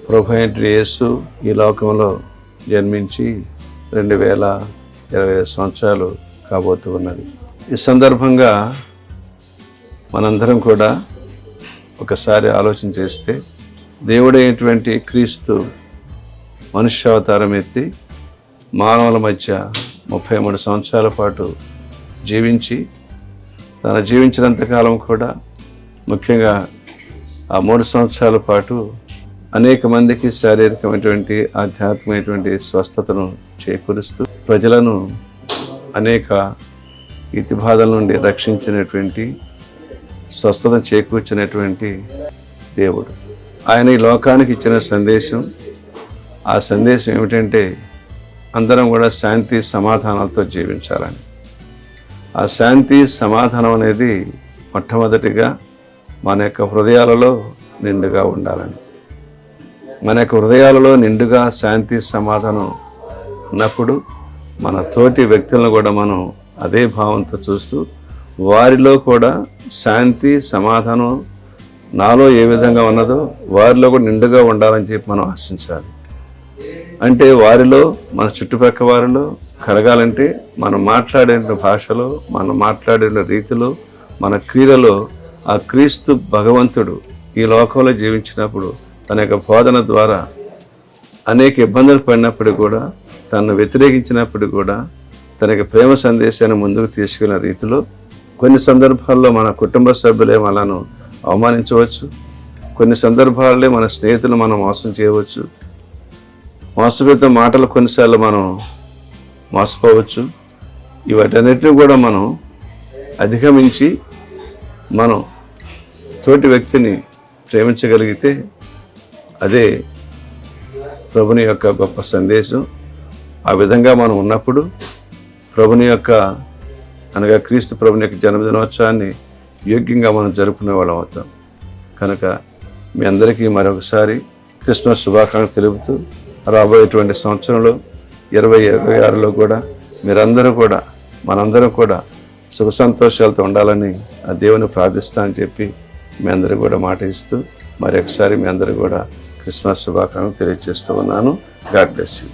ప్రభు అయిన యేసు ఈ లోకంలో జన్మించి 2025 సంవత్సరాలు కాబోతూ ఉన్నది. ఈ సందర్భంగా మనందరం కూడా ఒకసారి ఆలోచన చేస్తే, దేవుడైనటువంటి క్రీస్తు మనుష్యావతారం ఎత్తి మానవుల మధ్య 33 సంవత్సరాల పాటు జీవించి, తను జీవించినంతకాలం కూడా ముఖ్యంగా ఆ 3 సంవత్సరాల పాటు అనేక మందికి శారీరకమైనటువంటి ఆధ్యాత్మికమైనటువంటి స్వస్థతను చేకూరుస్తూ ప్రజలను అనేక ఇతి బాధల నుండి రక్షించినటువంటి, స్వస్థత చేకూర్చినటువంటి దేవుడు. ఆయన ఈ లోకానికి ఇచ్చిన సందేశం, ఆ సందేశం ఏమిటంటే అందరం కూడా శాంతి సమాధానాలతో జీవించాలని. ఆ శాంతి సమాధానం అనేది మొట్టమొదటిగా మన యొక్క హృదయాలలో నిండుగా ఉండాలని. మన యొక్క హృదయాలలో నిండుగా శాంతి సమాధానం ఉన్నప్పుడు మన తోటి వ్యక్తులను కూడా మనం అదే భావంతో చూస్తూ వారిలో కూడా శాంతి సమాధానం నాలో ఏ విధంగా ఉన్నదో వారిలో కూడా నిండుగా ఉండాలని చెప్పి మనం ఆశించాలి. అంటే వారిలో, మన చుట్టుపక్కల వారిలో కలగాలంటే మనం మాట్లాడే భాషలో, మనం మాట్లాడే రీతిలో, మన క్రియలలో ఆ క్రీస్తు భగవంతుడు ఈ లోకంలో జీవించినప్పుడు తన యొక్క బోధన ద్వారా అనేక ఇబ్బందులు పడినప్పుడు కూడా, తనను వ్యతిరేకించినప్పుడు కూడా తన యొక్క ప్రేమ సందేశాన్ని ముందుకు తీసుకెళ్లిన రీతిలో కొన్ని సందర్భాల్లో మన కుటుంబ సభ్యులే మనను అవమానించవచ్చు, కొన్ని సందర్భాల్లో మన స్నేహితులు మనం మోసం చేయవచ్చు, మోసపూరిత మాటలు కొన్నిసార్లు మనం మోసపోవచ్చు. వాటన్నిటిని కూడా మనం అధిగమించి మనం తోటి వ్యక్తిని ప్రేమించగలిగితే అదే ప్రభుని యొక్క గొప్ప సందేశం. ఆ విధంగా మనం ఉన్నప్పుడు ప్రభుని యొక్క, అనగా క్రీస్తు ప్రభుని యొక్క జన్మదినోత్సవాన్ని యోగ్యంగా మనం జరుపుకునే వాళ్ళం అవుతాం. కనుక మీ అందరికీ మరొకసారి క్రిస్మస్ శుభాకాంక్షలు తెలుపుతూ, రాబోయేటువంటి సంవత్సరంలో 2026లో కూడా మీరందరూ కూడా, మనందరం కూడా సుఖ సంతోషాలతో ఉండాలని ఆ దేవుని ప్రార్థిస్తానని చెప్పి మీ అందరూ కూడా మాట ఇస్తూ మరొకసారి మీ అందరూ కూడా క్రిస్మస్ శుభాకాంక్షలు తెలియజేస్తూ ఉన్నాను. God bless you.